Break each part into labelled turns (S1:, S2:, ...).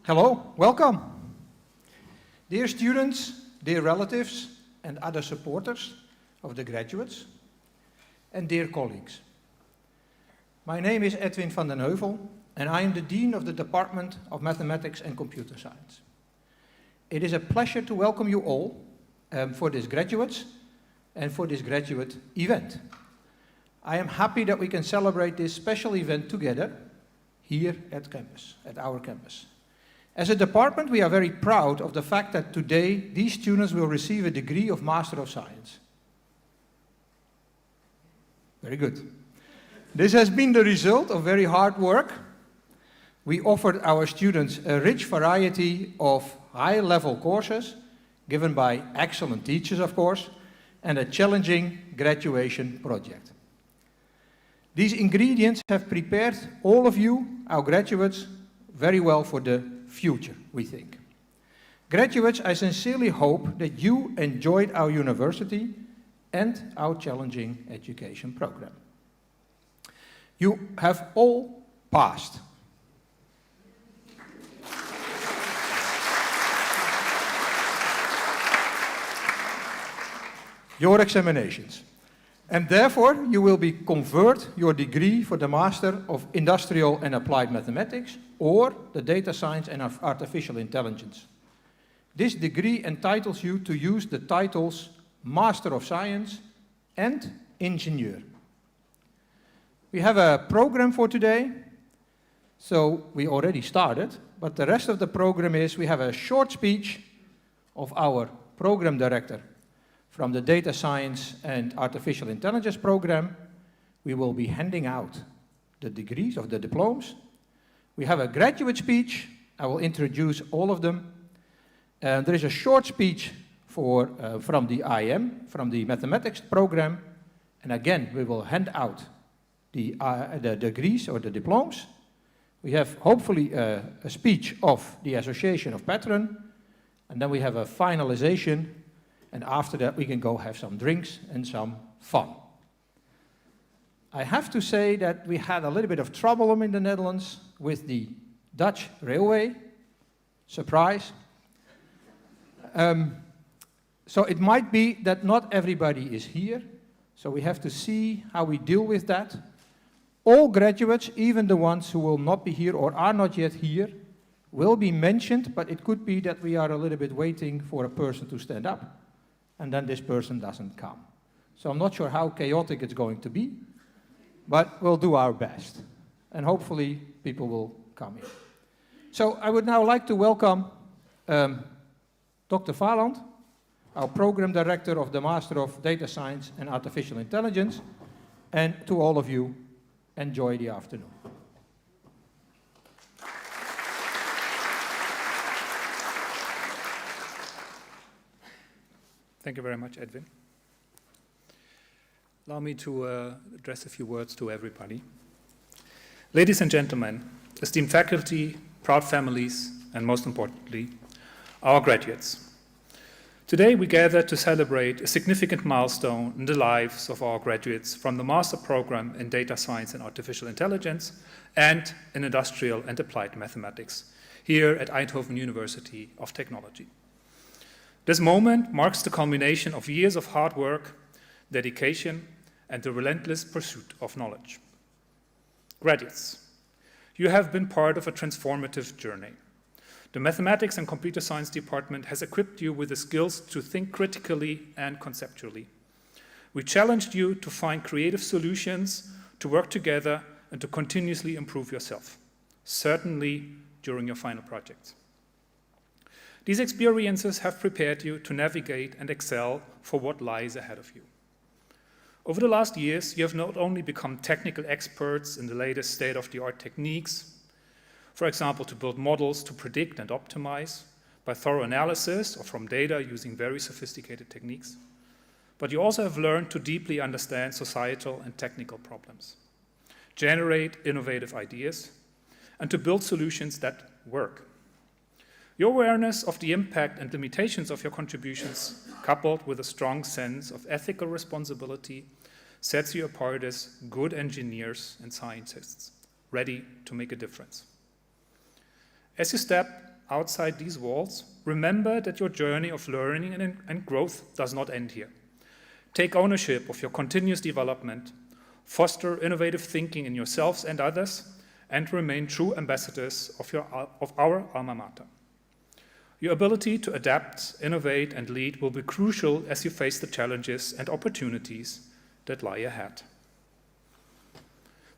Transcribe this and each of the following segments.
S1: Hello, welcome. Dear students, dear relatives, and other supporters of the graduates, and dear colleagues. My name is Edwin van den Heuvel, and I am the Dean of the Department of Mathematics and Computer Science. It is a pleasure to welcome you all for this graduates and for this graduate event. I am happy that we can celebrate this special event together here at campus, at our campus. As a department, we are very proud of the fact that today these students will receive a degree of Master of Science. Very good. This has been the result of very hard work. We offered our students a rich variety of high-level courses, given by excellent teachers, of course, and a challenging graduation project. These ingredients have prepared all of you, our graduates, very well for the future, we think. Graduates, I sincerely hope that you enjoyed our university and our challenging education program. You have all passed. Your examinations. And therefore, you will be convert your degree for the Master of Industrial and Applied Mathematics or the Data Science and Artificial Intelligence. This degree entitles you to use the titles Master of Science and Engineer. We have a program for today, so we already started, but the rest of the program is we have a short speech of our program director from the Data Science and Artificial Intelligence program. We will be handing out the degrees of the diplomas. We have a graduate speech. I will introduce all of them. There is a short speech from the IM, from the mathematics program. And again, we will hand out the degrees or the diplomas. We have hopefully a speech of the Association of Patron. And then we have a finalization. And after that, we can go have some drinks and some fun. I have to say that we had a little bit of trouble in the Netherlands with the Dutch railway. Surprise. So it might be that not everybody is here. So we have to see how we deal with that. All graduates, even the ones who will not be here or are not yet here, will be mentioned, but it could be that we are a little bit waiting for a person to stand up. And then this person doesn't come. So I'm not sure how chaotic it's going to be, but we'll do our best. And hopefully people will come in. So I would now like to welcome Dr. Valand, our program director of the Master of Data Science and Artificial Intelligence. And to all of you, enjoy the afternoon.
S2: Thank you very much, Edwin. Allow me to address a few words to everybody. Ladies and gentlemen, esteemed faculty, proud families, and most importantly, our graduates. Today we gather to celebrate a significant milestone in the lives of our graduates from the Master Program in Data Science and Artificial Intelligence and in Industrial and Applied Mathematics here at Eindhoven University of Technology. This moment marks the culmination of years of hard work, dedication, and the relentless pursuit of knowledge. Graduates, you have been part of a transformative journey. The Mathematics and Computer Science Department has equipped you with the skills to think critically and conceptually. We challenged you to find creative solutions, to work together, and to continuously improve yourself, certainly during your final projects. These experiences have prepared you to navigate and excel for what lies ahead of you. Over the last years, you have not only become technical experts in the latest state-of-the-art techniques, for example, to build models to predict and optimize by thorough analysis or from data using very sophisticated techniques, but you also have learned to deeply understand societal and technical problems, generate innovative ideas, and to build solutions that work. Your awareness of the impact and limitations of your contributions, coupled with a strong sense of ethical responsibility, sets you apart as good engineers and scientists, ready to make a difference. As you step outside these walls, remember that your journey of learning and growth does not end here. Take ownership of your continuous development, foster innovative thinking in yourselves and others, and remain true ambassadors of our alma mater. Your ability to adapt, innovate, and lead will be crucial as you face the challenges and opportunities that lie ahead.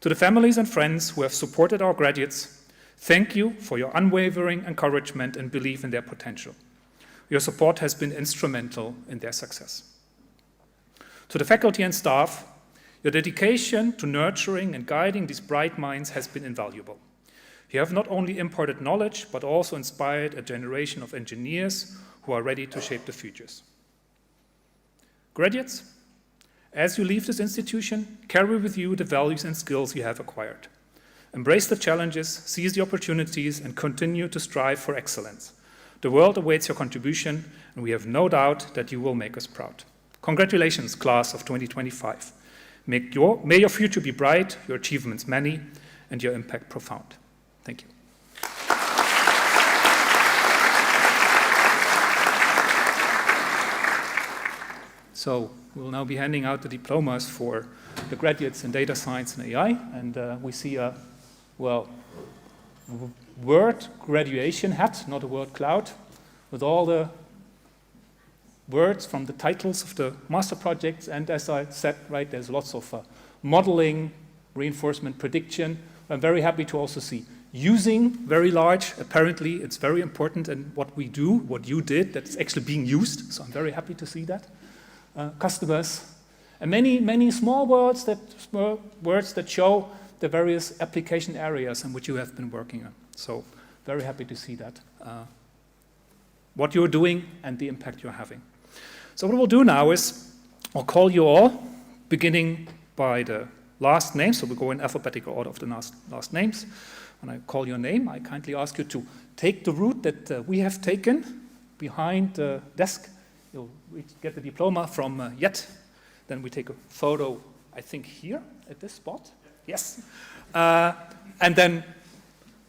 S2: To the families and friends who have supported our graduates, thank you for your unwavering encouragement and belief in their potential. Your support has been instrumental in their success. To the faculty and staff, your dedication to nurturing and guiding these bright minds has been invaluable. You have not only imparted knowledge, but also inspired a generation of engineers who are ready to shape the futures. Graduates, as you leave this institution, carry with you the values and skills you have acquired. Embrace the challenges, seize the opportunities, and continue to strive for excellence. The world awaits your contribution, and we have no doubt that you will make us proud. Congratulations, class of 2025. May your future be bright, your achievements many, and your impact profound. Thank you. So we'll now be handing out the diplomas for the graduates in data science and AI, and we see a, well, word graduation hat, not a word cloud, with all the words from the titles of the master projects. And as I said, right, there's lots of modeling, reinforcement, prediction. I'm very happy to also see using very large. Apparently, it's very important, and what we do, what you did, that's actually being used. So I'm very happy to see that. Customers, and many small words that show the various application areas in which you have been working on. So very happy to see that, what you're doing and the impact you're having. So what we'll do now is I'll call you all, beginning by the last name. So we'll go in alphabetical order of the last names. When I call your name, I kindly ask you to take the route that we have taken behind the desk. You'll get the diploma from Jet. Then we take a photo, I think, here at this spot. Yes. And then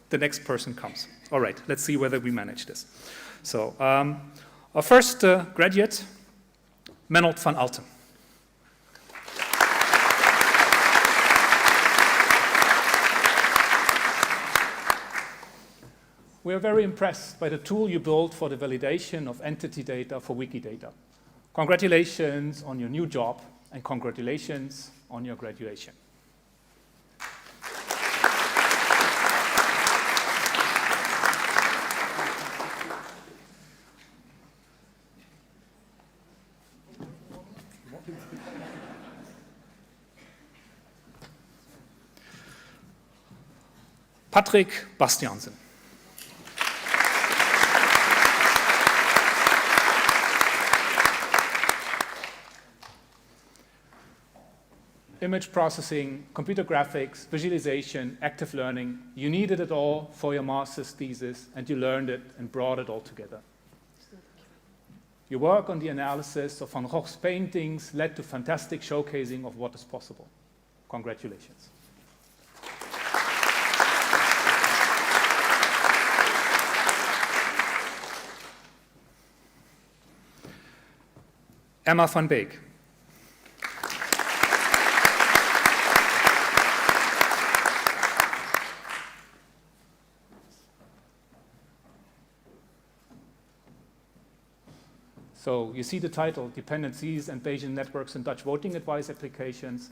S2: the next person comes. All right, let's see whether we manage this. So our first graduate, Menold van Alten. We are very impressed by the tool you built for the validation of entity data for Wikidata. Congratulations on your new job, and congratulations on your graduation. Patrick Bastiansen. Image processing, computer graphics, visualization, active learning. You needed it all for your master's thesis, and you learned it and brought it all together. Your work on the analysis of Van Gogh's paintings led to fantastic showcasing of what is possible. Congratulations. Emma van Beek. So you see the title, Dependencies and Bayesian Networks in Dutch Voting Advice Applications.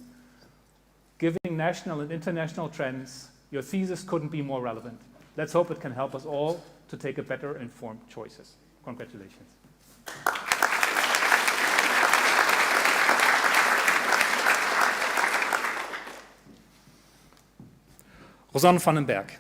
S2: Given national and international trends, your thesis couldn't be more relevant. Let's hope it can help us all to take a better informed choices. Congratulations. Rosanne van den Berg.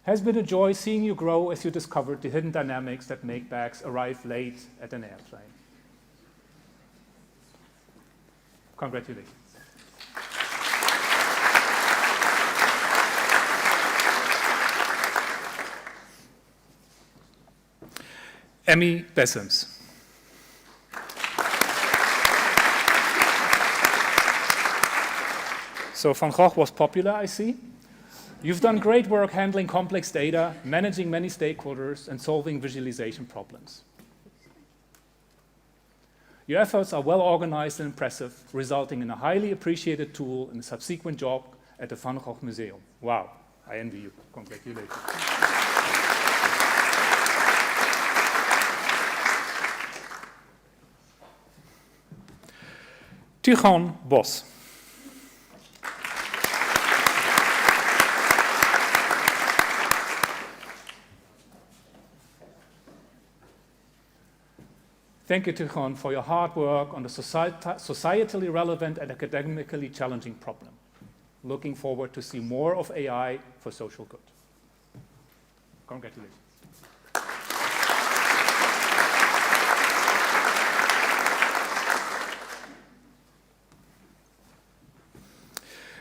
S2: Has been a joy seeing you grow as you discovered the hidden dynamics that make bags arrive late at an airplane. Congratulations. Emmy Bessems. So Van Gogh was popular, I see. You've done great work handling complex data, managing many stakeholders, and solving visualization problems. Your efforts are well organized and impressive, resulting in a highly appreciated tool in a subsequent job at the Van Gogh Museum. Wow, I envy you. Congratulations. Tichon Bos. Thank you, Tichon, for your hard work on the societally relevant and academically challenging problem. Looking forward to see more of AI for social good. Congratulations.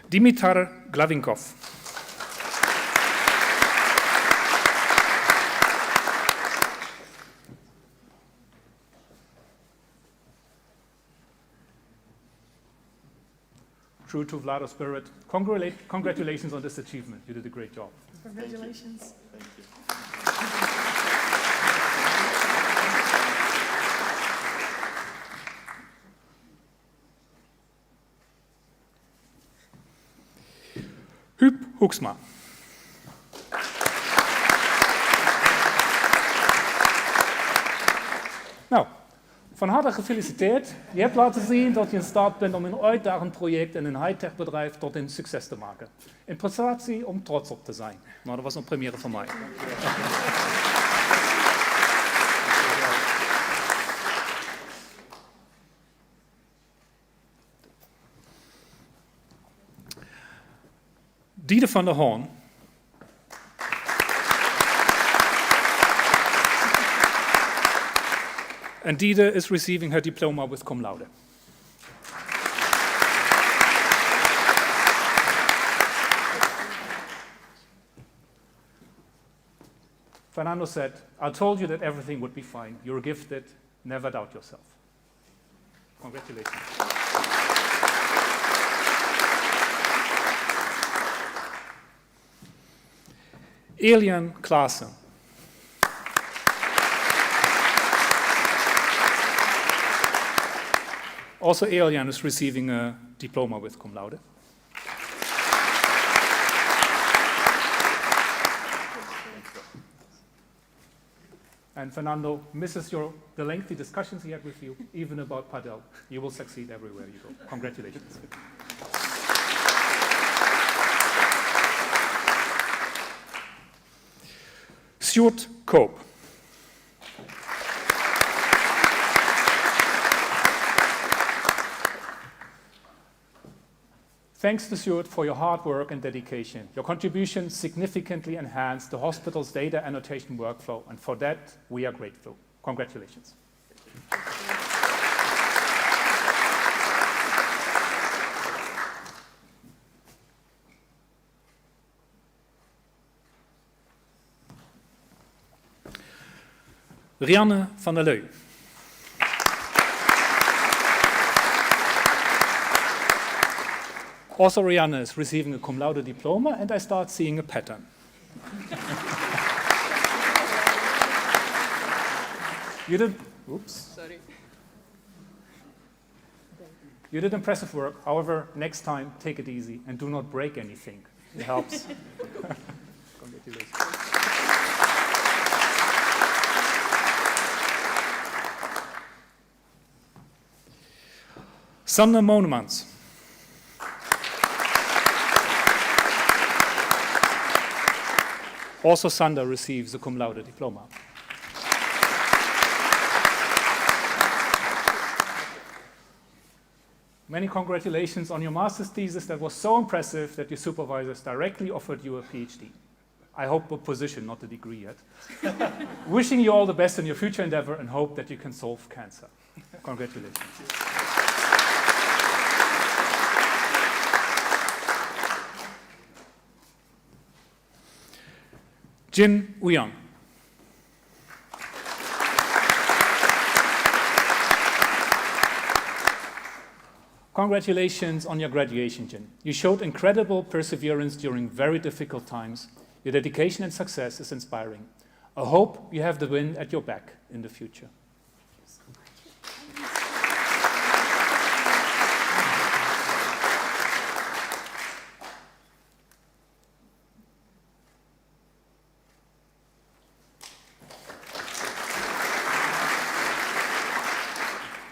S2: Dimitar Glavinkov. True to Vlado's spirit, congratulations on this achievement. You did a great job.
S3: Congratulations.
S4: Thank you.
S2: Huub Hoeksma. Nou, van harte gefeliciteerd. Je hebt laten zien dat je in staat bent om een uitdagend project in een high-tech bedrijf tot een succes te maken. Een prestatie om trots op te zijn. Maar dat was een première van mij. Diede van der Hoorn. And Diede is receiving her diploma with cum laude. Fernando said, I told you that everything would be fine. You're gifted. Never doubt yourself. Congratulations. Elian Klaassen. Also, Elian is receiving a diploma with cum laude. And Fernando misses the lengthy discussions he had with you, even about Padel. You will succeed everywhere you go. Congratulations. Stuart Cope. Thanks to Stuart for your hard work and dedication. Your contribution significantly enhanced the hospital's data annotation workflow, and for that, we are grateful. Congratulations. Rianne van der Leu. Also, Rianne is receiving a cum laude diploma, and I start seeing a pattern. You did, oops.
S3: Sorry.
S2: You did impressive work. However, next time, take it easy and do not break anything. It helps. Congratulations. Sander Monemans. Also, Sander receives a cum laude diploma. Many congratulations on your master's thesis that was so impressive that your supervisors directly offered you a PhD. I hope a position, not a degree yet. Wishing you all the best in your future endeavor and hope that you can solve cancer. Congratulations. Jin Uyang. Congratulations on your graduation, Jin. You showed incredible perseverance during very difficult times. Your dedication and success is inspiring. I hope you have the wind at your back in the future.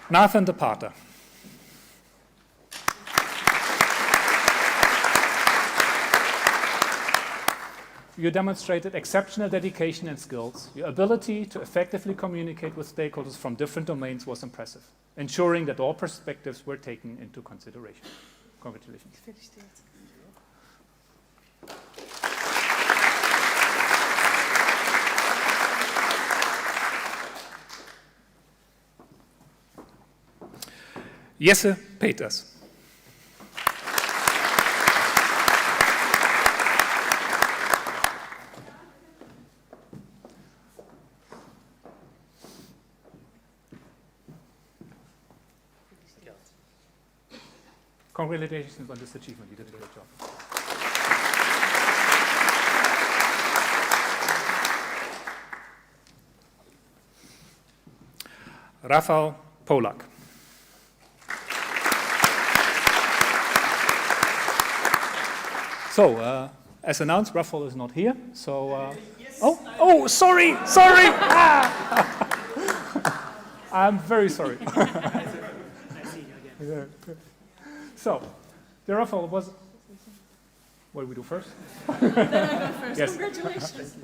S2: Nathan de Pater. You demonstrated exceptional dedication and skills. Your ability to effectively communicate with stakeholders from different domains was impressive, ensuring that all perspectives were taken into consideration. Congratulations. Jesse Peters. Congratulations on this achievement. You did a great job. Rafał Polak. So, as announced, Rafał is not here. So, sorry. I'm very sorry. So, dear Rafał, what do we do first?
S3: Then I go first.
S2: Yes.
S3: Congratulations.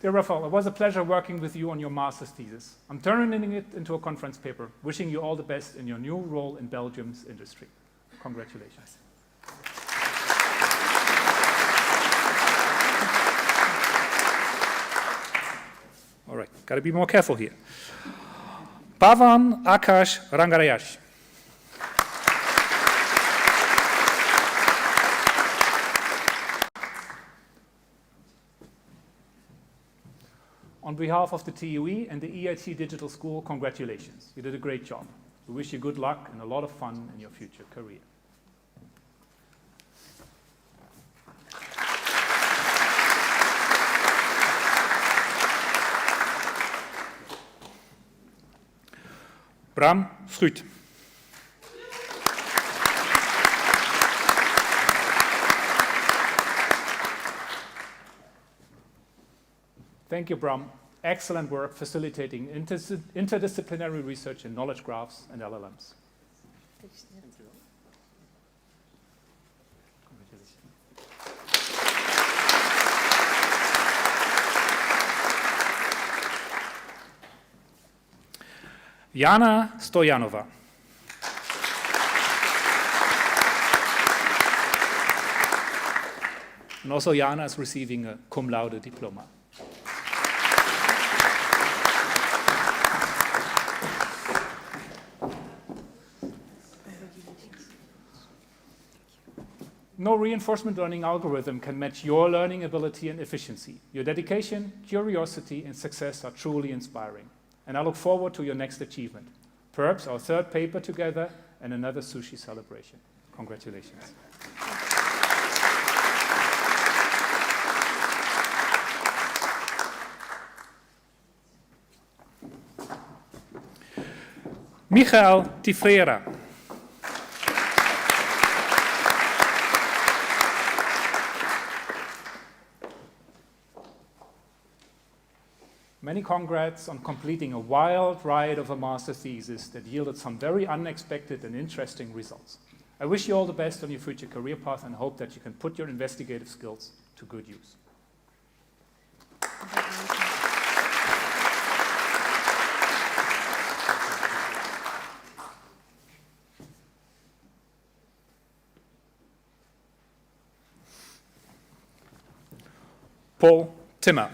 S2: Dear Rafał, it was a pleasure working with you on your master's thesis. I'm turning it into a conference paper, wishing you all the best in your new role in Belgium's industry. Congratulations. All right, got to be more careful here. Pavan Akash Rangarayash. On behalf of the TUE and the EIT Digital School, congratulations. You did a great job. We wish you good luck and a lot of fun in your future career. Bram Schuit. Thank you, Bram. Excellent work facilitating interdisciplinary research in knowledge graphs and LLMs. Jana Stojanova. And also Jana is receiving a cum laude diploma. No reinforcement learning algorithm can match your learning ability and efficiency. Your dedication, curiosity, and success are truly inspiring. And I look forward to your next achievement. Perhaps our third paper together and another sushi celebration. Congratulations. Michael Tifrera. Many congrats on completing a wild ride of a master thesis that yielded some very unexpected and interesting results. I wish you all the best on your future career path and hope that you can put your investigative skills to good use. Paul Timmer.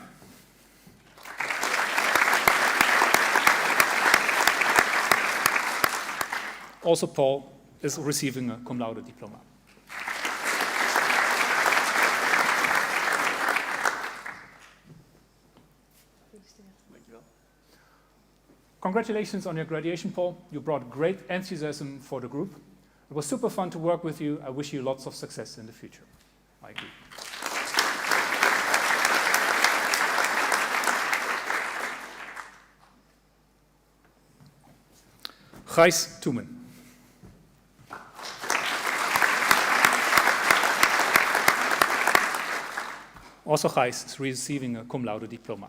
S2: Also, Paul is receiving a cum laude diploma. Congratulations on your graduation, Paul. You brought great enthusiasm for the group. It was super fun to work with you. I wish you lots of success in the future. I agree. Gijs Toemen. Also, Gijs is receiving a cum laude diploma.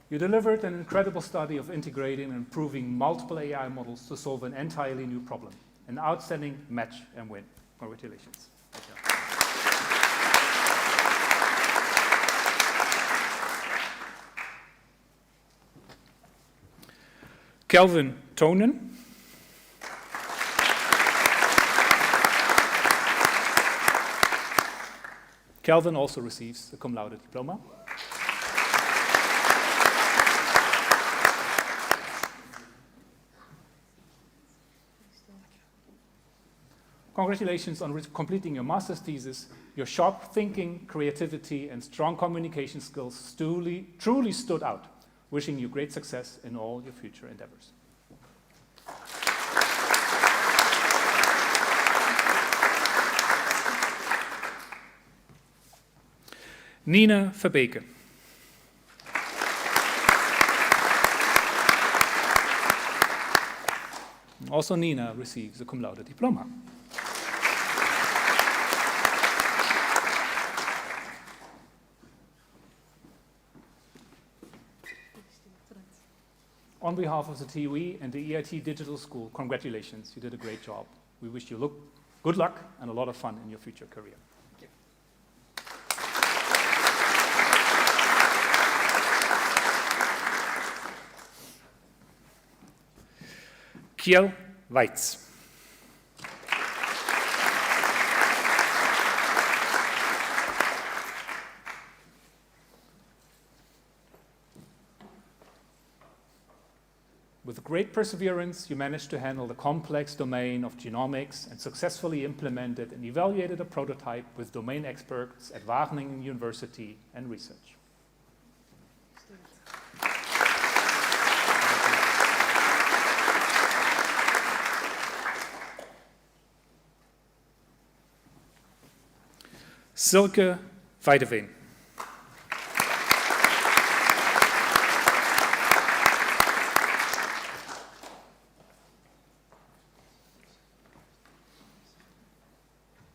S2: You delivered an incredible study of integrating and improving multiple AI models to solve an entirely new problem. An outstanding match and win. Congratulations. Kelvin Tonen. Kelvin also receives the cum laude diploma. Congratulations on completing your master's thesis. Your sharp thinking, creativity, and strong communication skills truly stood out. Wishing you great success in all your future endeavors. Nina Verbeke. Also Nina receives a cum laude diploma. On behalf of the TUE and the EIT Digital School, congratulations, you did a great job. We wish you good luck and a lot of fun in your future career. Thank you. Kiel Weitz. With great perseverance, you managed to handle the complex domain of genomics and successfully implemented and evaluated a prototype with domain experts at Wageningen University and research. Silke Weideveen.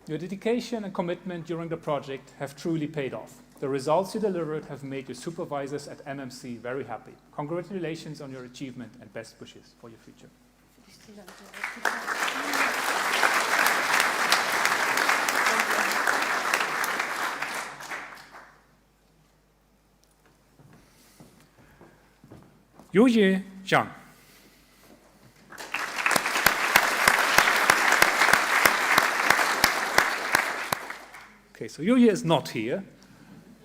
S2: Your dedication and commitment during the project have truly paid off. The results you delivered have made your supervisors at MMC very happy. Congratulations on your achievement and best wishes for your future. Yuye Zhang. Okay, so Yuye is not here.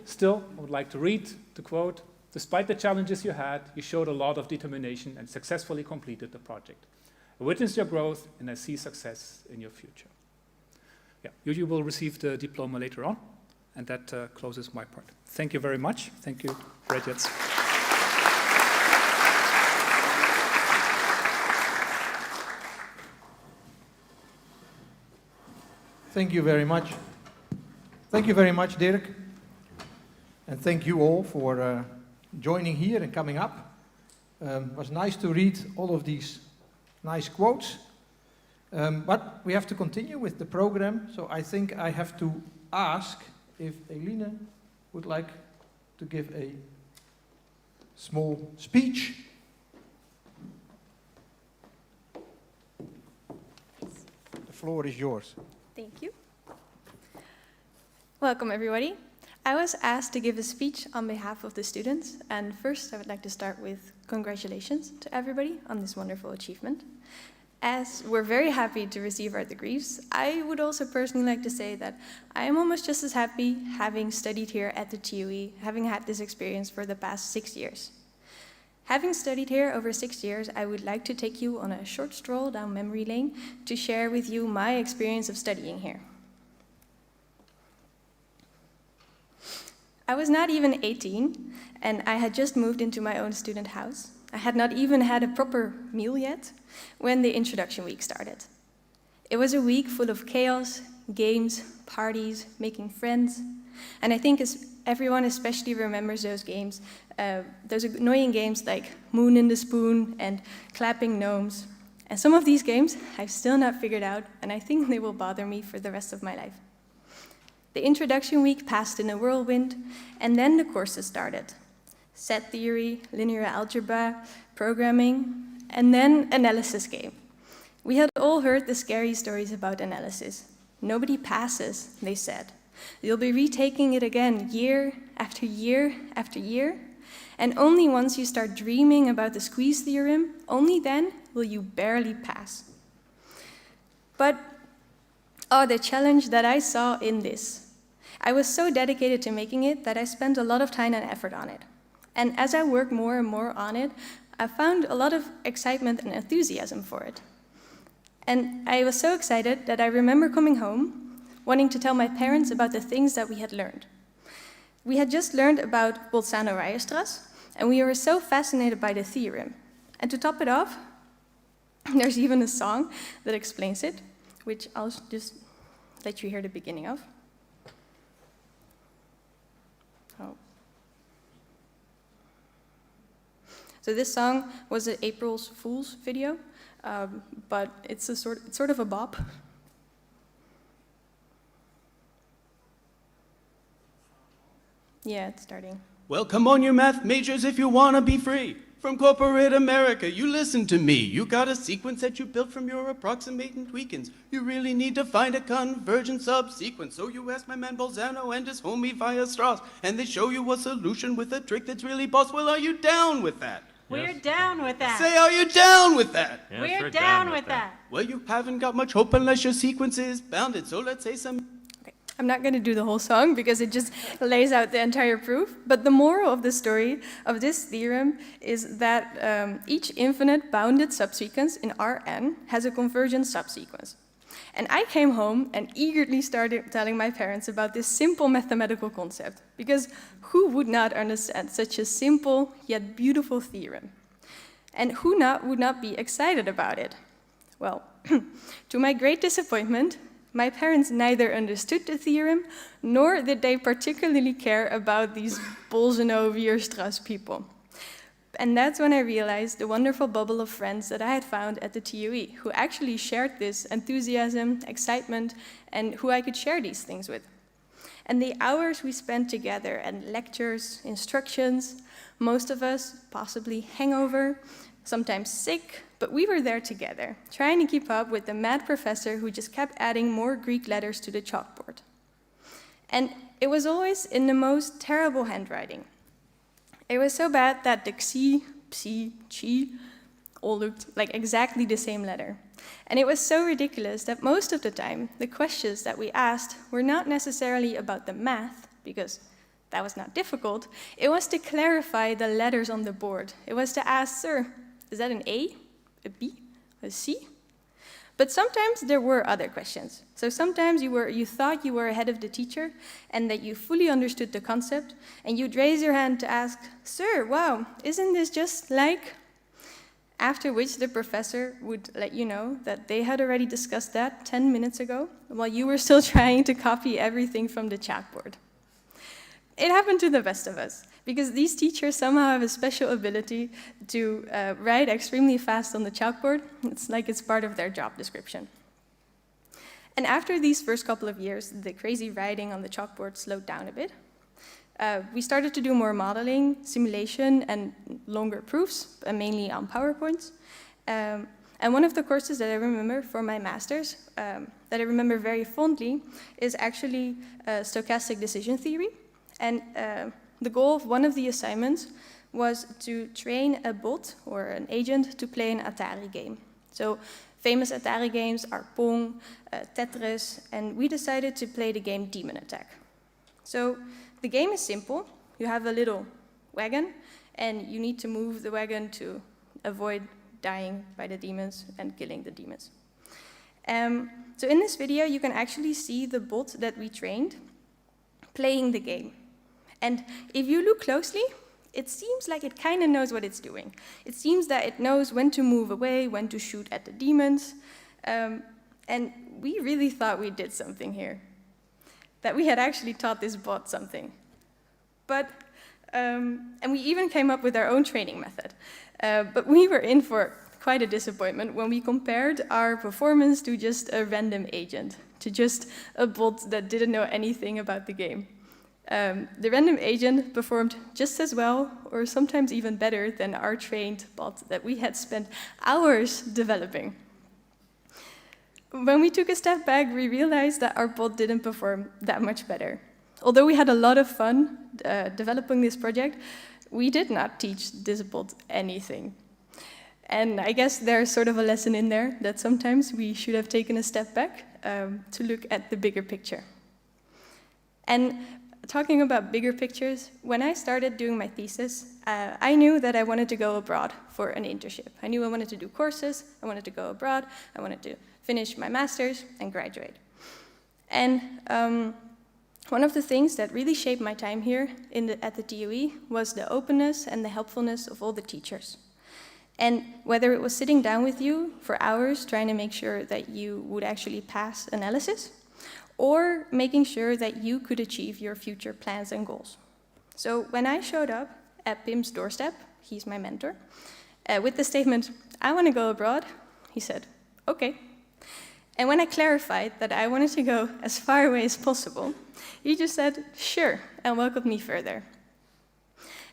S2: Still, I would like to read the quote. Despite the challenges you had, you showed a lot of determination and successfully completed the project. I witnessed your growth and I see success in your future. Yeah, Yuye will receive the diploma later on, and that closes my part. Thank you very much. Thank you, graduates.
S1: Thank you very much. Thank you very much, Dirk. And thank you all for joining here and coming up. It was nice to read all of these nice quotes. But we have to continue with the program, so I think I have to ask if Eline would like to give a small speech. The floor is yours.
S3: Thank you. Welcome, everybody. I was asked to give a speech on behalf of the students, and first I would like to start with congratulations to everybody on this wonderful achievement. As we're very happy to receive our degrees, I would also personally like to say that I am almost just as happy having studied here at the TUE, having had this experience for the past 6 years. Having studied here over 6 years, I would like to take you on a short stroll down memory lane to share with you my experience of studying here. I was not even 18, and I had just moved into my own student house. I had not even had a proper meal yet when the introduction week started. It was a week full of chaos, games, parties, making friends, and I think everyone especially remembers those games, those annoying games like Moon in the Spoon and Clapping Gnomes. And some of these games I've still not figured out, and I think they will bother me for the rest of my life. The introduction week passed in a whirlwind, and then the courses started. Set theory, linear algebra, programming, and then analysis came. We had all heard the scary stories about analysis. Nobody passes, they said. You'll be retaking it again year after year after year, and only once you start dreaming about the squeeze theorem, only then will you barely pass. But, the challenge that I saw in this. I was so dedicated to making it that I spent a lot of time and effort on it. And as I worked more and more on it, I found a lot of excitement and enthusiasm for it. And I was so excited that I remember coming home, wanting to tell my parents about the things that we had learned. We had just learned about Bolzano-Weierstrass, and we were so fascinated by the theorem. And to top it off, there's even a song that explains it, which I'll just let you hear the beginning of. So this song was an April Fool's video, but it's sort of a bop. Yeah, it's starting.
S4: Well, come on, you math majors, if you want to be free. From corporate America, you listen to me. You got a sequence that you built from your approximating tweakins. You really need to find a convergent subsequence. So you ask my man Bolzano and his homie Weierstrass, and they show you a solution with a trick that's really boss. Well, are you down with that?
S5: We're down with that.
S4: Say, are you down with that?
S5: Yes, we're down with that.
S4: Well, you haven't got much hope unless your sequence is bounded. So let's say some...
S3: I'm not going to do the whole song because it just lays out the entire proof, but the moral of the story of this theorem is that each infinite bounded subsequence in Rn has a convergent subsequence. And I came home and eagerly started telling my parents about this simple mathematical concept, because who would not understand such a simple yet beautiful theorem? And who would not be excited about it? Well, to my great disappointment, my parents neither understood the theorem, nor did they particularly care about these Bolzano-Weierstrass people. And that's when I realized the wonderful bubble of friends that I had found at the TUE, who actually shared this enthusiasm, excitement, and who I could share these things with. And the hours we spent together and lectures, instructions, most of us possibly hangover, sometimes sick, but we were there together, trying to keep up with the mad professor who just kept adding more Greek letters to the chalkboard. And it was always in the most terrible handwriting. It was so bad that the xi, psi, chi all looked like exactly the same letter. And it was so ridiculous that most of the time, the questions that we asked were not necessarily about the math, because that was not difficult. It was to clarify the letters on the board. It was to ask, sir, is that an A, a B, a C? But sometimes there were other questions. So sometimes you thought you were ahead of the teacher and that you fully understood the concept, and you'd raise your hand to ask, sir, wow, isn't this just like? After which the professor would let you know that they had already discussed that 10 minutes ago, while you were still trying to copy everything from the chalkboard. It happened to the best of us, because these teachers somehow have a special ability to write extremely fast on the chalkboard. It's like it's part of their job description. And after these first couple of years, the crazy writing on the chalkboard slowed down a bit. We started to do more modeling, simulation, and longer proofs, mainly on PowerPoints. And one of the courses that I remember for my master's, that I remember very fondly, is actually stochastic decision theory. And the goal of one of the assignments was to train a bot or an agent to play an Atari game. So famous Atari games are Pong, Tetris, and we decided to play the game Demon Attack. So the game is simple. You have a little wagon, and you need to move the wagon to avoid dying by the demons and killing the demons. So in this video, you can actually see the bot that we trained playing the game. And if you look closely, it seems like it kind of knows what it's doing. It seems that it knows when to move away, when to shoot at the demons. And we really thought we did something here, that we had actually taught this bot something. But, and we even came up with our own training method. But we were in for quite a disappointment when we compared our performance to just a random agent, to just a bot that didn't know anything about the game. The random agent performed just as well, or sometimes even better, than our trained bot that we had spent hours developing. When we took a step back, we realized that our bot didn't perform that much better. Although we had a lot of fun developing this project, we did not teach this bot anything. And I guess there's sort of a lesson in there that sometimes we should have taken a step back to look at the bigger picture. And talking about bigger pictures, when I started doing my thesis, I knew that I wanted to go abroad for an internship. I knew I wanted to do courses, I wanted to go abroad, I wanted to finish my master's and graduate. And one of the things that really shaped my time here at the DOE was the openness and the helpfulness of all the teachers. And whether it was sitting down with you for hours trying to make sure that you would actually pass analysis, or making sure that you could achieve your future plans and goals. So when I showed up at Pim's doorstep, he's my mentor, with the statement, "I want to go abroad," he said, "Okay." And when I clarified that I wanted to go as far away as possible, he just said, "Sure," and welcomed me further.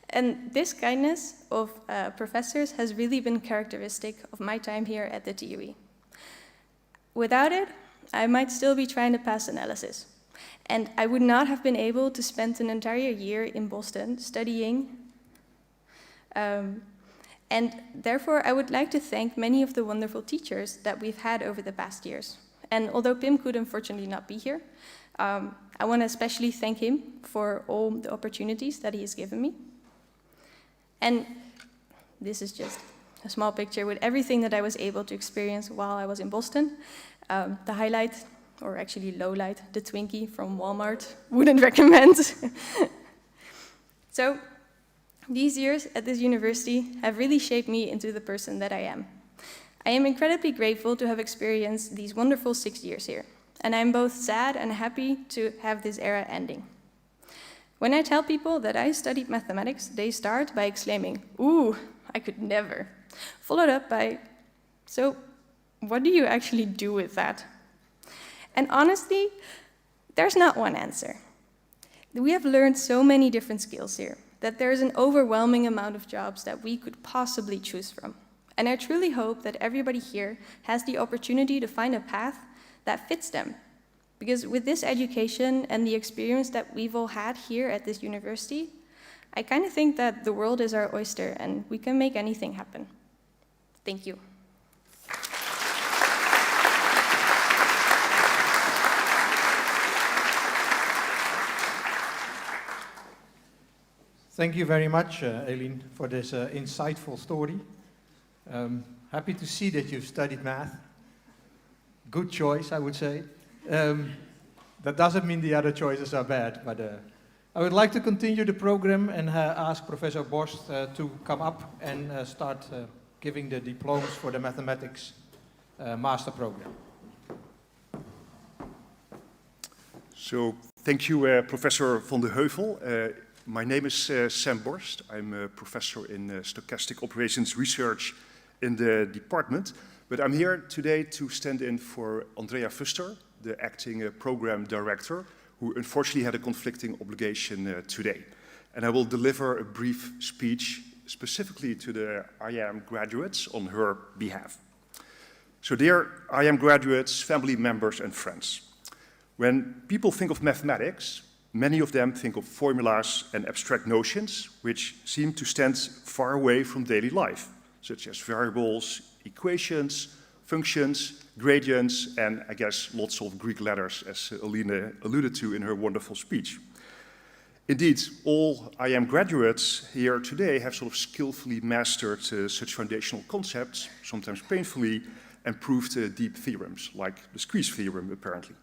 S3: And this kindness of professors has really been characteristic of my time here at the DOE. Without it, I might still be trying to pass analysis, and I would not have been able to spend an entire year in Boston studying. And therefore, I would like to thank many of the wonderful teachers that we've had over the past years. And although Pim could unfortunately not be here, I want to especially thank him for all the opportunities that he has given me. And this is just a small picture with everything that I was able to experience while I was in Boston. The highlight, or actually low light, the Twinkie from Walmart, wouldn't recommend. So these years at this university have really shaped me into the person that I am. I am incredibly grateful to have experienced these wonderful 6 years here, and I'm both sad and happy to have this era ending. When I tell people that I studied mathematics, they start by exclaiming, "Ooh, I could never," followed up by, "So what do you actually do with that?" And honestly, there's not one answer. We have learned so many different skills here that there is an overwhelming amount of jobs that we could possibly choose from. And I truly hope that everybody here has the opportunity to find a path that fits them. Because with this education and the experience that we've all had here at this university, I kind of think that the world is our oyster and we can make anything happen. Thank you.
S1: Thank you very much, Aileen, for this insightful story. Happy to see that you've studied math. Good choice, I would say. That doesn't mean the other choices are bad, but I would like to continue the program and ask Professor Borst to come up and start giving the diplomas for the mathematics master program.
S6: So, thank you, Professor van de Heuvel. My name is Sam Borst. I'm a professor in stochastic operations research in the department, but I'm here today to stand in for Andrea Fuster, the acting program director, who unfortunately had a conflicting obligation today. And I will deliver a brief speech specifically to the IAM graduates on her behalf. So dear IAM graduates, family members and friends, when people think of mathematics, many of them think of formulas and abstract notions which seem to stand far away from daily life, such as variables, equations, functions, gradients, and I guess lots of Greek letters, as Aline alluded to in her wonderful speech. Indeed, all IAM graduates here today have sort of skillfully mastered such foundational concepts, sometimes painfully, and proved deep theorems, like the squeeze theorem, apparently.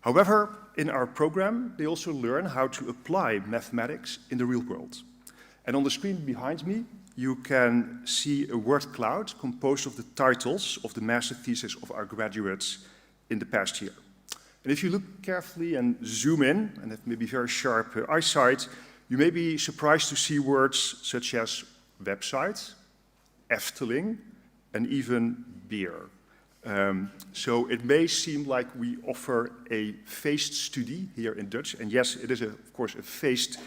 S6: However, in our program, they also learn how to apply mathematics in the real world. And on the screen behind me, you can see a word cloud composed of the titles of the master thesis of our graduates in the past year. And if you look carefully and zoom in, and have maybe very sharp eyesight, you may be surprised to see words such as website, Efteling, and even beer. So it may seem like we offer a feest studie here in Dutch, and yes, it is of course a feest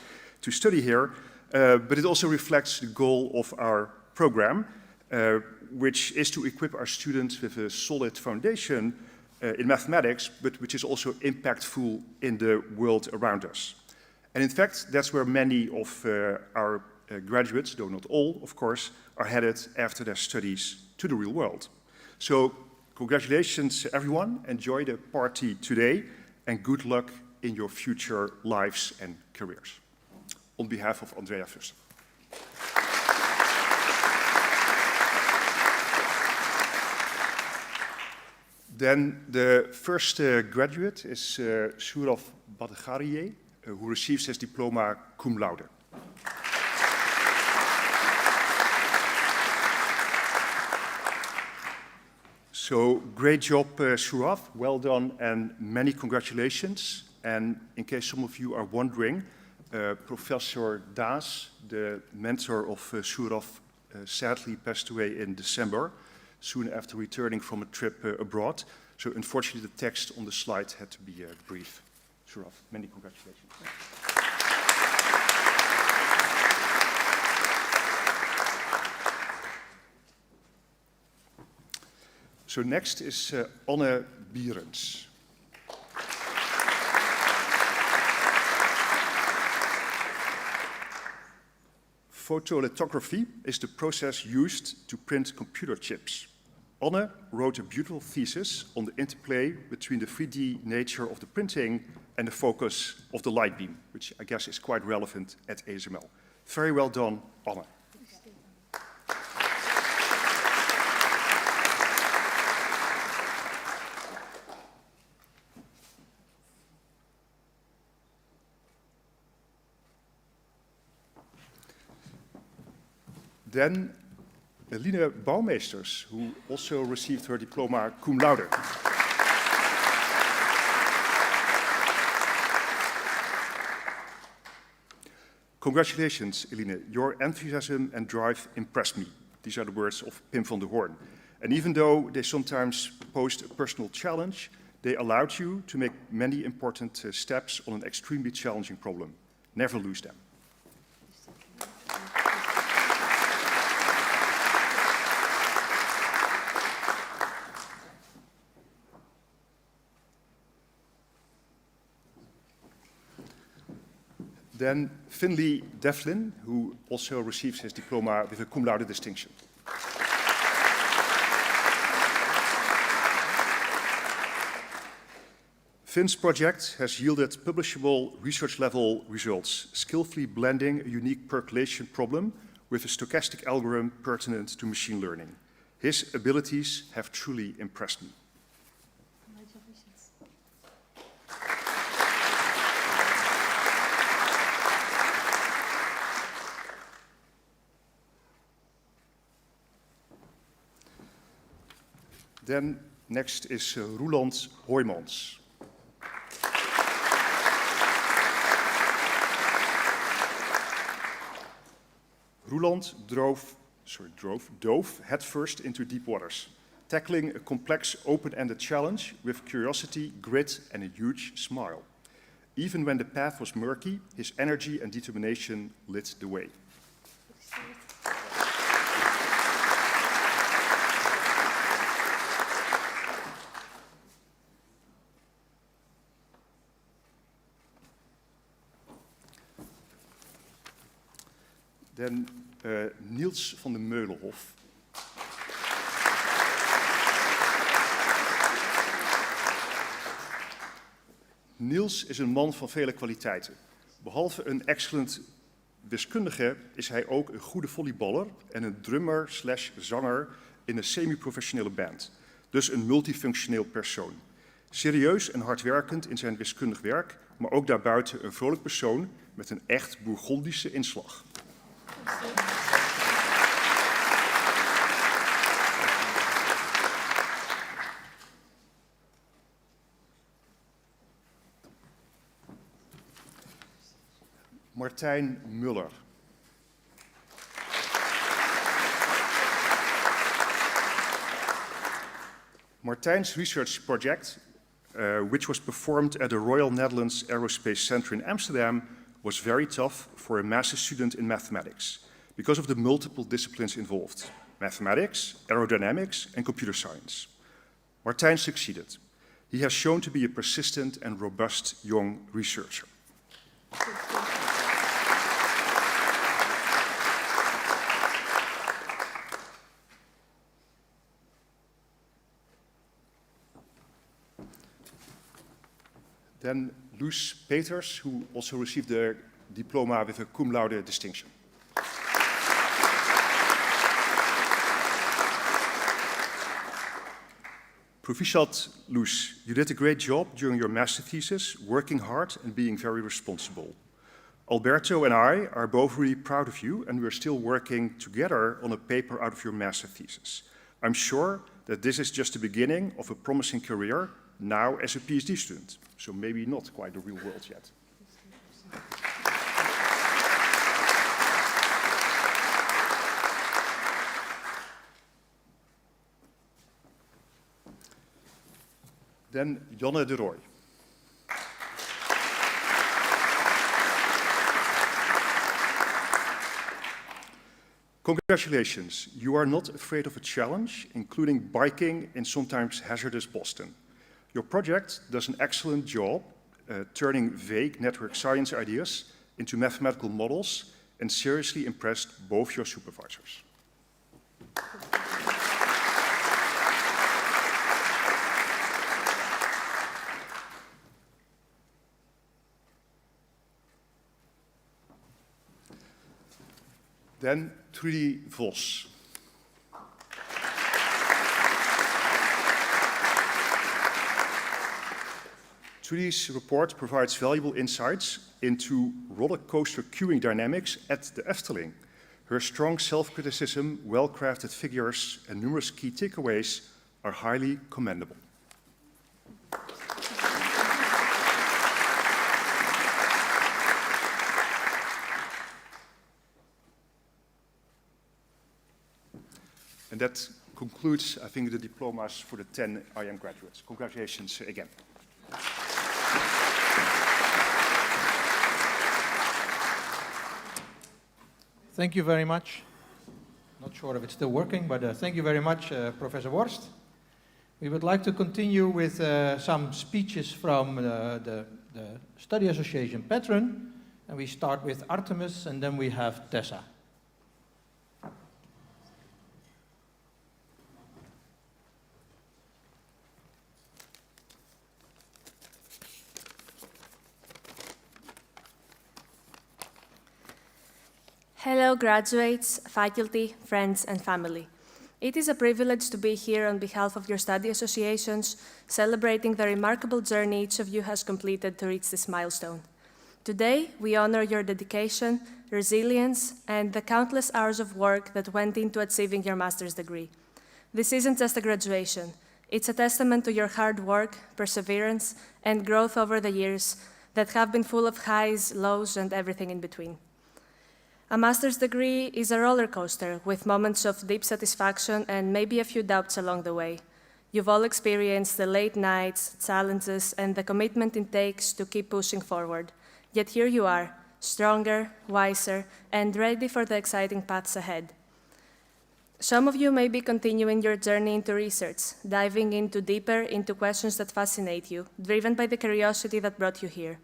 S6: to study here, but it also reflects the goal of our program, which is to equip our students with a solid foundation in mathematics, but which is also impactful in the world around us. And in fact, that's where many of our graduates, though not all, of course, are headed after their studies to the real world. So congratulations, everyone. Enjoy the party today, and good luck in your future lives and careers. On behalf of Andrea Fuster. Then the first graduate is Sourav Badegarieh, who receives his diploma cum laude. So great job, Sourav. Well done and many congratulations. And in case some of you are wondering, Professor Daas, the mentor of Sourav, sadly passed away in December, soon after returning from a trip abroad. So unfortunately, the text on the slide had to be brief. Sourav, many congratulations. So next is Anne Bierens. Photolithography is the process used to print computer chips. Anne wrote a beautiful thesis on the interplay between the 3D nature of the printing and the focus of the light beam, which I guess is quite relevant at ASML. Very well done, Anne. Then Eline Bouwmeesters, who also received her diploma cum laude. Congratulations, Eline. Your enthusiasm and drive impressed me. These are the words of Pim van der Hoorn. And even though they sometimes posed a personal challenge, they allowed you to make many important steps on an extremely challenging problem. Never lose them. Then Finley Devlin, who also receives his diploma with a cum laude distinction. Finn's project has yielded publishable research-level results, skillfully blending a unique percolation problem with a stochastic algorithm pertinent to machine learning. His abilities have truly impressed me. Then next is Roeland Hoijmans. Roeland dove headfirst into deep waters, tackling a complex open-ended challenge with curiosity, grit, and a huge smile. Even when the path was murky, his energy and determination lit the way. Then Niels van de Meulenhof. Niels is een man van vele kwaliteiten. Behalve een excellent wiskundige is hij ook een goede volleyballer en een drummer/zanger in een semi-professionele band. Dus een multifunctioneel persoon. Serieus en hardwerkend in zijn wiskundig werk, maar ook daarbuiten een vrolijk persoon met een echt Bourgondische inslag. Martijn Muller. Martijn's research project, which was performed at the Royal Netherlands Aerospace Center in Amsterdam, was very tough for a master's student in mathematics because of the multiple disciplines involved: mathematics, aerodynamics, and computer science. Martijn succeeded. He has shown to be a persistent and robust young researcher. Then Loes Peters, who also received the diploma with a cum laude distinction. Proficiat, Loes. You did a great job during your master thesis, working hard and being very responsible. Alberto and I are both really proud of you, and we're still working together on a paper out of your master thesis. I'm sure that this is just the beginning of a promising career now as a PhD student, so maybe not quite the real world yet. Then Jonne de Rooij. Congratulations, you are not afraid of a challenge, including biking in sometimes hazardous Boston. Your project does an excellent job turning vague network science ideas into mathematical models and seriously impressed both your supervisors. Then Trudy Vos. Trudy's report provides valuable insights into roller coaster queuing dynamics at the Efteling. Her strong self-criticism, well-crafted figures, and numerous key takeaways are highly commendable. And that concludes, I think, the diplomas for the 10 IM graduates. Congratulations again.
S1: Thank you very much. Not sure if it's still working, but thank you very much, Professor Worst. We would like to continue with some speeches from the Study Association patron, and we start with Artemis, and then we have Tessa.
S7: Hello, graduates, faculty, friends, and family. It is a privilege to be here on behalf of your study associations, celebrating the remarkable journey each of you has completed to reach this milestone. Today, we honor your dedication, resilience, and the countless hours of work that went into achieving your master's degree. This isn't just a graduation. It's a testament to your hard work, perseverance, and growth over the years that have been full of highs, lows, and everything in between. A master's degree is a roller coaster with moments of deep satisfaction and maybe a few doubts along the way. You've all experienced the late nights, challenges, and the commitment it takes to keep pushing forward. Yet here you are, stronger, wiser, and ready for the exciting paths ahead. Some of you may be continuing your journey into research, diving deeper into questions that fascinate you, driven by the curiosity that brought you here.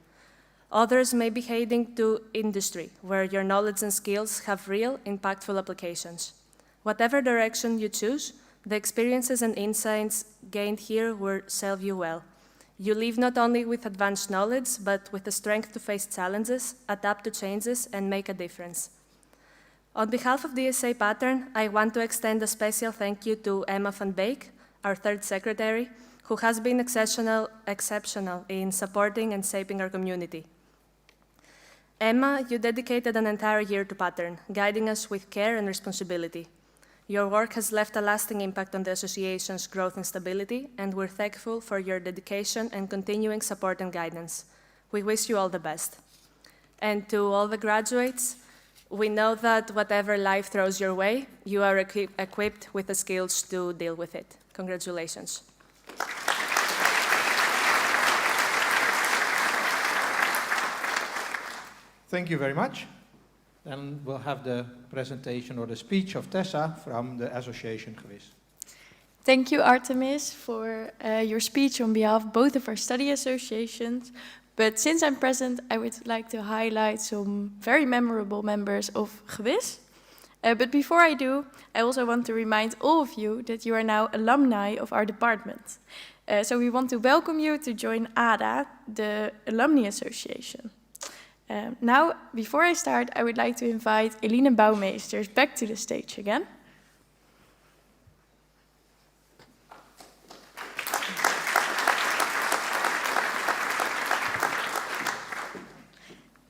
S7: Others may be heading to industry, where your knowledge and skills have real, impactful applications. Whatever direction you choose, the experiences and insights gained here will serve you well. You leave not only with advanced knowledge, but with the strength to face challenges, adapt to changes, and make a difference. On behalf of the DSA Pattern, I want to extend a special thank you to Emma van Beek, our third secretary, who has been exceptional in supporting and shaping our community. Emma, you dedicated an entire year to Pattern, guiding us with care and responsibility. Your work has left a lasting impact on the association's growth and stability, and we're thankful for your dedication and continuing support and guidance. We wish you all the best. And to all the graduates, we know that whatever life throws your way, you are equipped with the skills to deal with it. Congratulations.
S1: Thank you very much. Then we'll have the presentation or the speech of Tessa from the Association Gewis.
S3: Thank you, Artemis, for your speech on behalf of both of our study associations. But since I'm present, I would like to highlight some very memorable members of Gewis. But before I do, I also want to remind all of you that you are now alumni of our department. So we want to welcome you to join ADA, the Alumni Association. Now, before I start, I would like to invite Eline Bouwmeesters back to the stage again.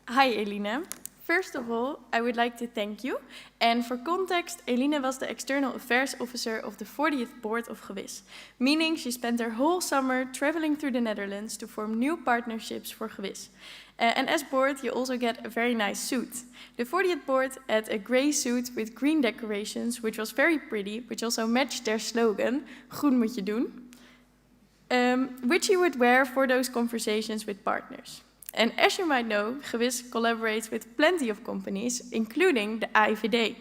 S3: Hi, Eline. First of all, I would like to thank you. And for context, Eline was the External Affairs Officer of the 40th Board of Gewis, meaning she spent her whole summer traveling through the Netherlands to form new partnerships for Gewis. And as board, you also get a very nice suit. The 40th board had a grey suit with green decorations, which was very pretty, which also matched their slogan, Groen moet je doen, which you would wear for those conversations with partners. And as you might know, Gewis collaborates with plenty of companies, including the AIVD.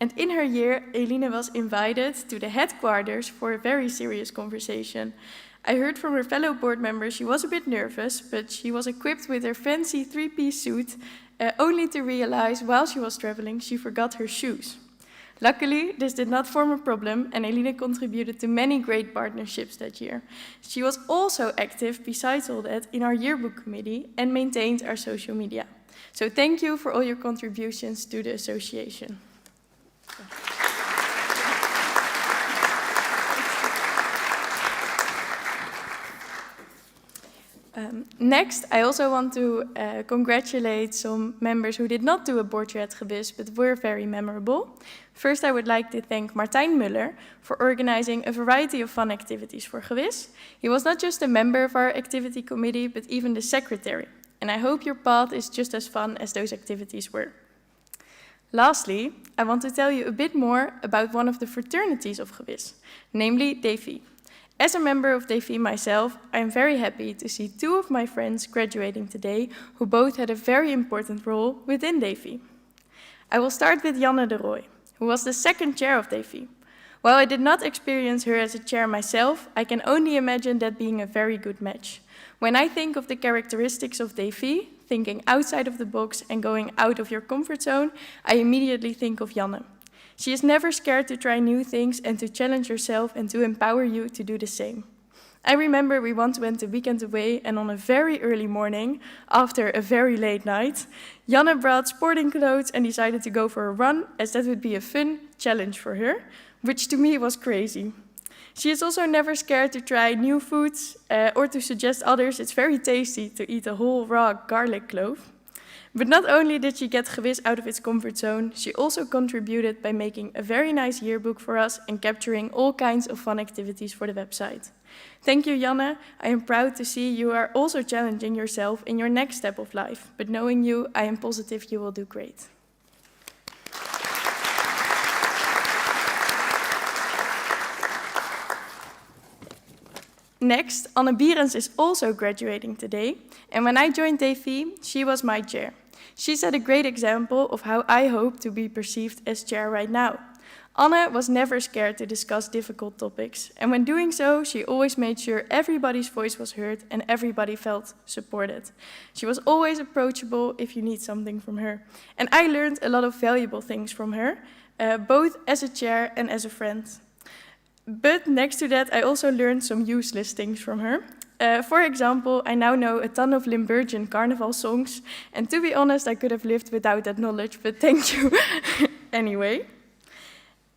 S3: And in her year, Eline was invited to the headquarters for a very serious conversation. I heard from her fellow board members she was a bit nervous, but she was equipped with her fancy three-piece suit, only to realize while she was traveling she forgot her shoes. Luckily, this did not form a problem, and Eline contributed to many great partnerships that year. She was also active, besides all that, in our yearbook committee and maintained our social media. So thank you for all your contributions to the association. Next, I also want to congratulate some members who did not do a board year at Gewis, but were very memorable. First, I would like to thank Martijn Muller for organizing a variety of fun activities for Gewis. He was not just a member of our activity committee, but even the secretary. And I hope your path is just as fun as those activities were. Lastly, I want to tell you a bit more about one of the fraternities of Gewis, namely DEFI. As a member of DEFI myself, I am very happy to see two of my friends graduating today who both had a very important role within DEFI. I will start with Janne de Rooij, who was the second chair of DEFI. While I did not experience her as a chair myself, I can only imagine that being a very good match. When I think of the characteristics of DEFI, thinking outside of the box and going out of your comfort zone, I immediately think of Janne. She is never scared to try new things and to challenge herself and to empower you to do the same. I remember we once went a weekend away, and on a very early morning, after a very late night, Janne brought sporting clothes and decided to go for a run, as that would be a fun challenge for her, which to me was crazy. She is also never scared to try new foods or to suggest others it's very tasty to eat a whole raw garlic clove. But not only did she get Gewis out of its comfort zone, she also contributed by making a very nice yearbook for us and capturing all kinds of fun activities for the website. Thank you, Janne. I am proud to see you are also challenging yourself in your next step of life. But knowing you, I am positive you will do great. Next, Anne Bierens is also graduating today, and when I joined DEFI, she was my chair. She set a great example of how I hope to be perceived as chair right now. Anne was never scared to discuss difficult topics, and when doing so, she always made sure everybody's voice was heard and everybody felt supported. She was always approachable if you need something from her, and I learned a lot of valuable things from her, both as a chair and as a friend. But next to that, I also learned some useless things from her. For example, I now know a ton of Limburgian carnival songs, and to be honest, I could have lived without that knowledge, but thank you anyway.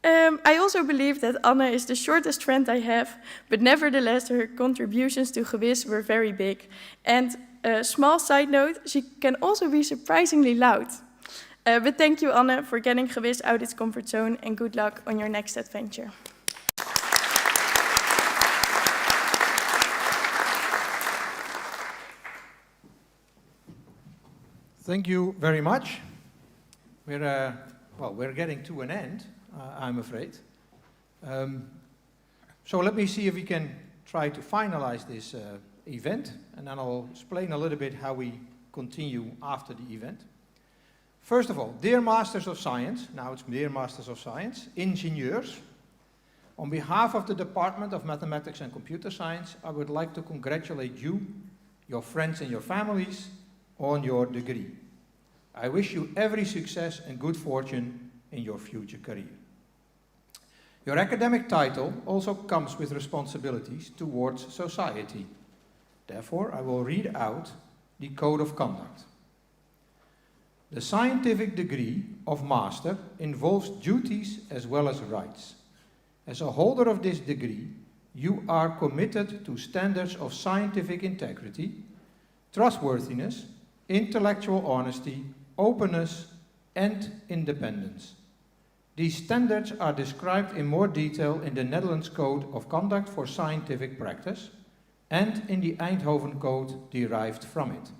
S3: I also believe that Anne is the shortest friend I have, but nevertheless her contributions to Gewis were very big. And a small side note, she can also be surprisingly loud. But thank you, Anne, for getting Gewis out its comfort zone, and good luck on your next adventure.
S1: Thank you very much. We're getting to an end, I'm afraid. So let me see if we can try to finalize this event, and then I'll explain a little bit how we continue after the event. First of all, dear Masters of Science, now it's dear Masters of Science, ingenieurs, on behalf of the Department of Mathematics and Computer Science, I would like to congratulate you, your friends and your families on your degree. I wish you every success and good fortune in your future career. Your academic title also comes with responsibilities towards society. Therefore, I will read out the Code of Conduct. The scientific degree of Master involves duties as well as rights. As a holder of this degree, you are committed to standards of scientific integrity, trustworthiness, intellectual honesty, openness, and independence. These standards are described in more detail in the Netherlands Code of Conduct for Scientific Practice and in the Eindhoven Code derived from it.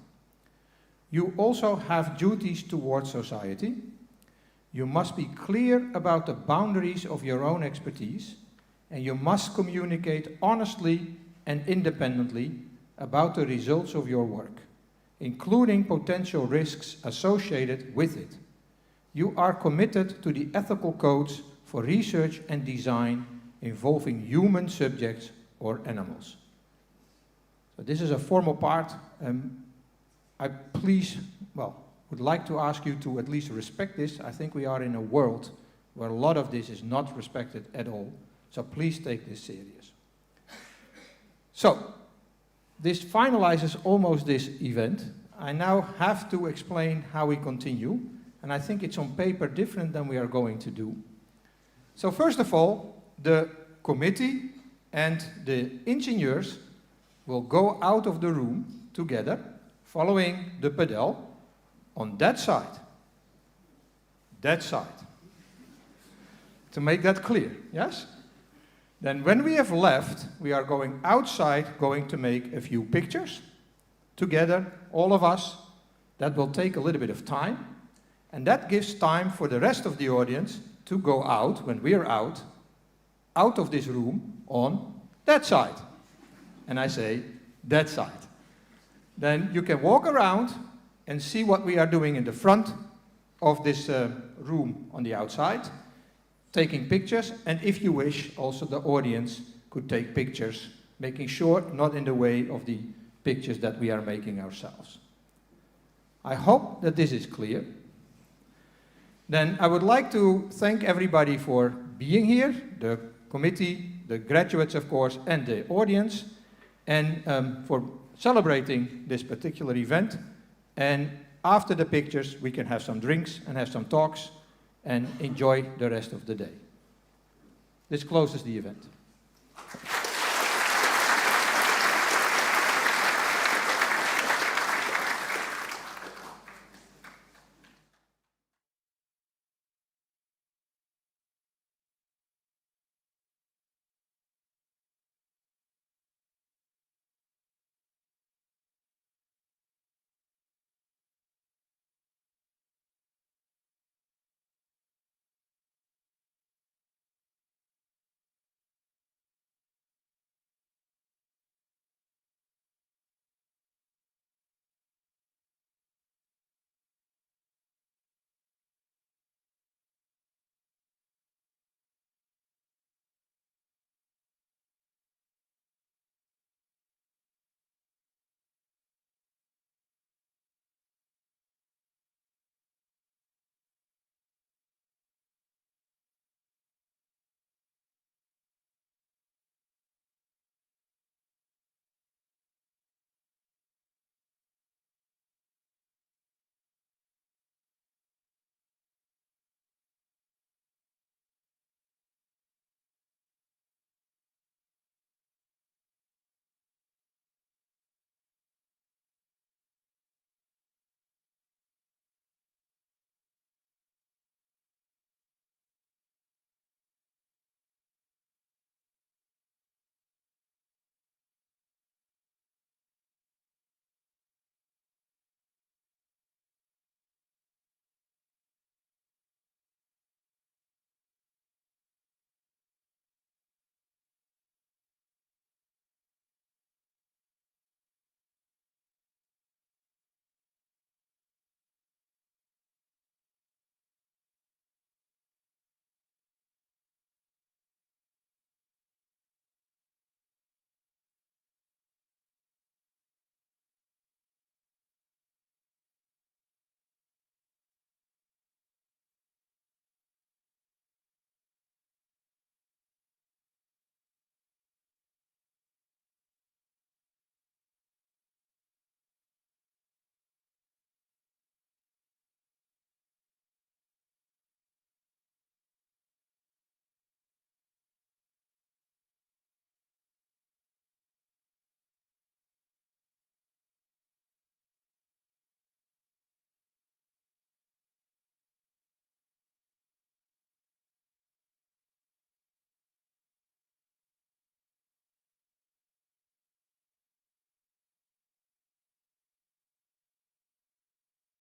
S1: You also have duties towards society. You must be clear about the boundaries of your own expertise, and you must communicate honestly and independently about the results of your work, including potential risks associated with it. You are committed to the ethical codes for research and design involving human subjects or animals. So this is a formal part. I would like to ask you to at least respect this. I think we are in a world where a lot of this is not respected at all. So please take this serious. So, this finalizes almost this event. I now have to explain how we continue, and I think it's on paper different than we are going to do. So first of all, the committee and the ingenieurs will go out of the room together, following the pedal on that side. That side. To make that clear, yes? Then when we have left, we are going outside, going to make a few pictures together, all of us. That will take a little bit of time, and that gives time for the rest of the audience to go out, when we're out of this room on that side. And I say, that side. Then you can walk around and see what we are doing in the front of this room on the outside, taking pictures, and if you wish, also the audience could take pictures, making sure not in the way of the pictures that we are making ourselves. I hope that this is clear. Then I would like to thank everybody for being here, the committee, the graduates, of course, and the audience, and for celebrating this particular event. And after the pictures, we can have some drinks and have some talks and enjoy the rest of the day. This closes the event.